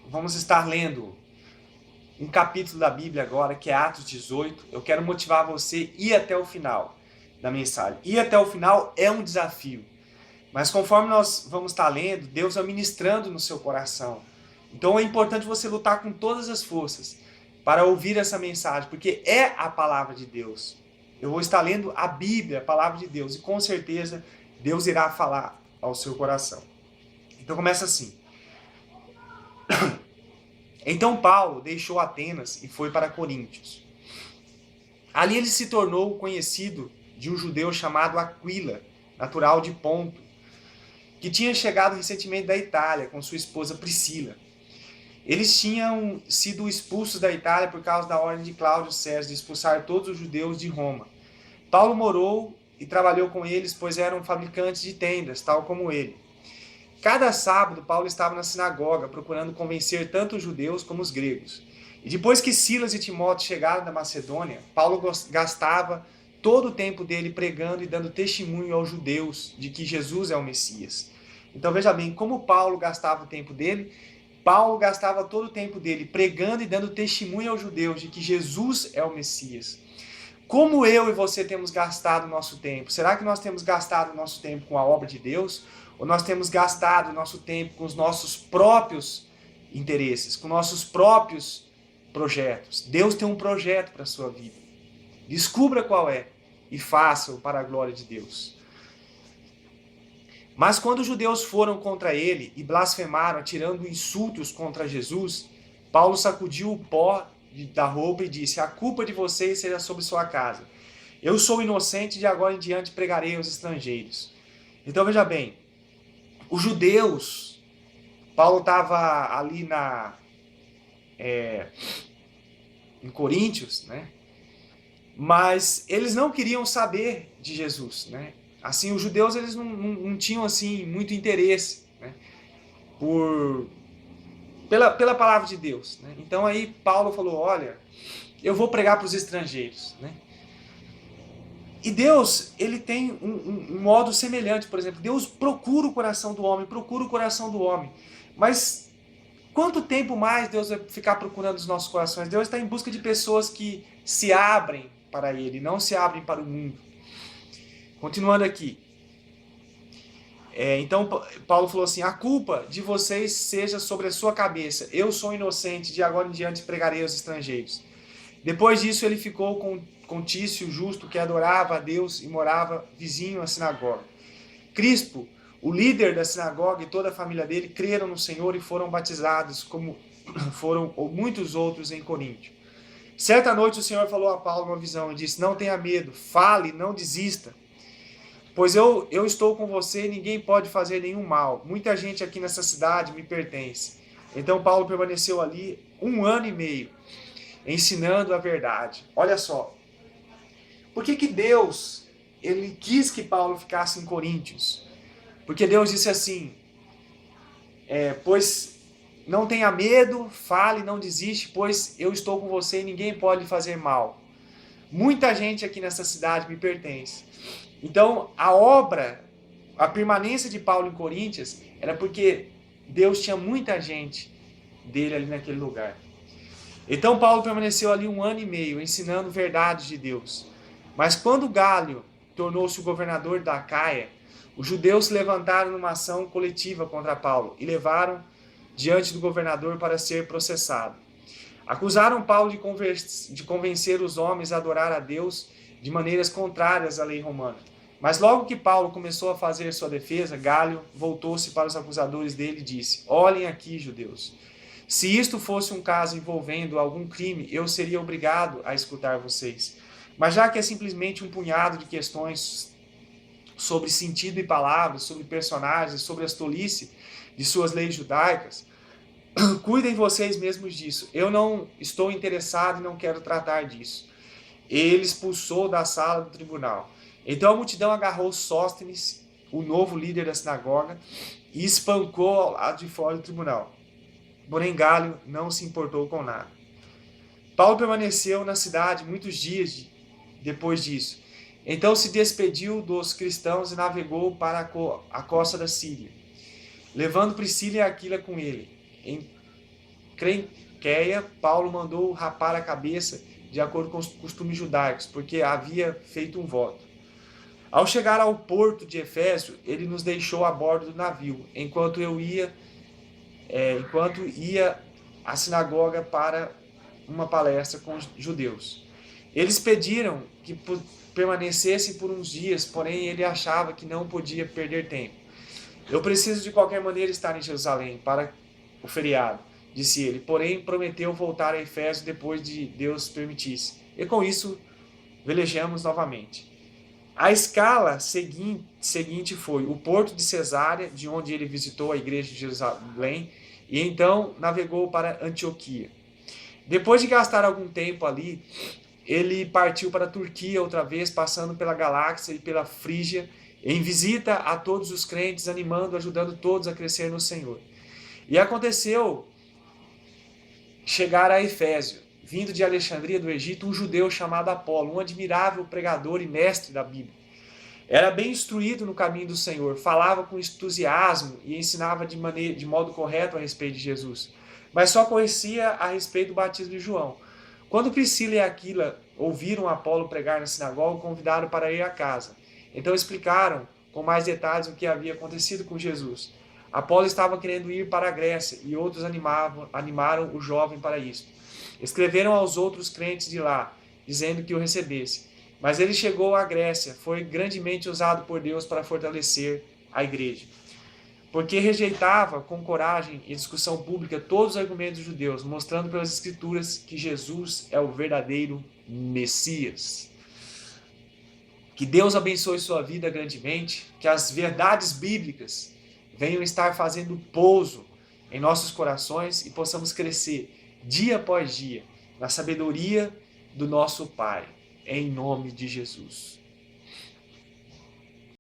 vamos estar lendo um capítulo da Bíblia agora, que é Atos 18. Eu quero motivar você a ir até o final da mensagem. Ir até o final é um desafio. Mas conforme nós vamos estar lendo, Deus vai ministrando no seu coração. Então é importante você lutar com todas as forças para ouvir essa mensagem, porque é a palavra de Deus. Eu vou estar lendo a Bíblia, a palavra de Deus, e com certeza Deus irá falar ao seu coração. Então começa assim. Então Paulo deixou Atenas e foi para Coríntios. Ali ele se tornou conhecido de um judeu chamado Aquila, natural de Ponto, que tinha chegado recentemente da Itália com sua esposa Priscila. Eles tinham sido expulsos da Itália por causa da ordem de Cláudio César de expulsar todos os judeus de Roma. Paulo morou e trabalhou com eles, pois eram fabricantes de tendas, tal como ele. Cada sábado, Paulo estava na sinagoga, procurando convencer tanto os judeus como os gregos. E depois que Silas e Timóteo chegaram da Macedônia, Paulo gastava todo o tempo dele pregando e dando testemunho aos judeus de que Jesus é o Messias. Então veja bem, como Paulo gastava o tempo dele, Paulo gastava todo o tempo dele pregando e dando testemunho aos judeus de que Jesus é o Messias. Como eu e você temos gastado o nosso tempo? Será que nós temos gastado o nosso tempo com a obra de Deus? Ou nós temos gastado o nosso tempo com os nossos próprios interesses, com nossos próprios projetos? Deus tem um projeto para a sua vida. Descubra qual é e faça-o para a glória de Deus. Mas quando os judeus foram contra ele e blasfemaram, tirando insultos contra Jesus, Paulo sacudiu o pó da roupa e disse: a culpa de vocês seja sobre sua casa. Eu sou inocente e de agora em diante pregarei aos estrangeiros. Então veja bem, os judeus, Paulo estava ali em Coríntios, né? Mas eles não queriam saber de Jesus, né? Assim, os judeus eles não tinham assim muito interesse, né? Pela palavra de Deus, né? Então aí Paulo falou: olha, eu vou pregar para os estrangeiros, né? E Deus, ele tem um modo semelhante, por exemplo, Deus procura o coração do homem, mas quanto tempo mais Deus vai ficar procurando os nossos corações? Deus está em busca de pessoas que se abrem para Ele, não se abrem para o mundo. Continuando aqui. Então Paulo falou assim: a culpa de vocês seja sobre a sua cabeça. Eu sou inocente, de agora em diante pregarei aos estrangeiros. Depois disso ele ficou com Tício, justo, que adorava a Deus e morava vizinho à sinagoga. Crispo, o líder da sinagoga, e toda a família dele creram no Senhor e foram batizados, como foram muitos outros em Coríntio. Certa noite o Senhor falou a Paulo uma visão e disse: não tenha medo, fale, não desista. Pois eu estou com você e ninguém pode fazer nenhum mal. Muita gente aqui nessa cidade me pertence. Então Paulo permaneceu ali 1 ano e meio, ensinando a verdade. Olha só. Por que Deus ele quis que Paulo ficasse em Coríntios? Porque Deus disse assim: pois não tenha medo, fale, não desiste, pois eu estou com você e ninguém pode fazer mal. Muita gente aqui nessa cidade me pertence. Então, a permanência de Paulo em Coríntios era porque Deus tinha muita gente dele ali naquele lugar. Então, Paulo permaneceu ali 1 ano e meio, ensinando verdades de Deus. Mas quando Gálio tornou-se o governador da Acaia, os judeus se levantaram numa ação coletiva contra Paulo e levaram diante do governador para ser processado. Acusaram Paulo de convencer os homens a adorar a Deus de maneiras contrárias à lei romana. Mas logo que Paulo começou a fazer sua defesa, Gálio voltou-se para os acusadores dele e disse: olhem aqui, judeus. Se isto fosse um caso envolvendo algum crime, eu seria obrigado a escutar vocês. Mas já que é simplesmente um punhado de questões sobre sentido e palavras, sobre personagens, sobre as tolice de suas leis judaicas, cuidem vocês mesmos disso. Eu não estou interessado e não quero tratar disso. Ele expulsou da sala do tribunal. Então a multidão agarrou Sóstenes, o novo líder da sinagoga, e espancou ao lado de fora do tribunal. Porém Gálio não se importou com nada. Paulo permaneceu na cidade muitos dias depois disso. Então se despediu dos cristãos e navegou para a costa da Síria, levando Priscila e Aquila com ele. Crenqueia, Paulo mandou rapar a cabeça de acordo com os costumes judaicos, porque havia feito um voto. Ao chegar ao porto de Éfeso, ele nos deixou a bordo do navio, enquanto ia à sinagoga para uma palestra com os judeus. Eles pediram que permanecesse por uns dias, porém ele achava que não podia perder tempo. Eu preciso de qualquer maneira estar em Jerusalém para o feriado, disse ele, porém prometeu voltar a Éfeso depois de Deus permitisse. E com isso velejamos novamente. A escala seguinte foi o porto de Cesárea, de onde ele visitou a igreja de Jerusalém, e então navegou para Antioquia. Depois de gastar algum tempo ali, ele partiu para a Turquia outra vez, passando pela Galáxia e pela Frígia, em visita a todos os crentes, animando, ajudando todos a crescer no Senhor. E aconteceu chegar a Efésio, vindo de Alexandria do Egito, um judeu chamado Apolo, um admirável pregador e mestre da Bíblia. Era bem instruído no caminho do Senhor, falava com entusiasmo e ensinava de modo correto a respeito de Jesus, mas só conhecia a respeito do batismo de João. Quando Priscila e Aquila ouviram Apolo pregar na sinagoga, convidaram para ir à casa. Então explicaram com mais detalhes o que havia acontecido com Jesus. Apolo estava querendo ir para a Grécia e outros animaram o jovem para isso. Escreveram aos outros crentes de lá, dizendo que o recebesse. Mas ele chegou à Grécia, foi grandemente usado por Deus para fortalecer a igreja. Porque rejeitava com coragem e discussão pública todos os argumentos judeus, mostrando pelas Escrituras que Jesus é o verdadeiro Messias. Que Deus abençoe sua vida grandemente, que as verdades bíblicas venham estar fazendo pouso em nossos corações e possamos crescer dia após dia na sabedoria do nosso Pai, em nome de Jesus.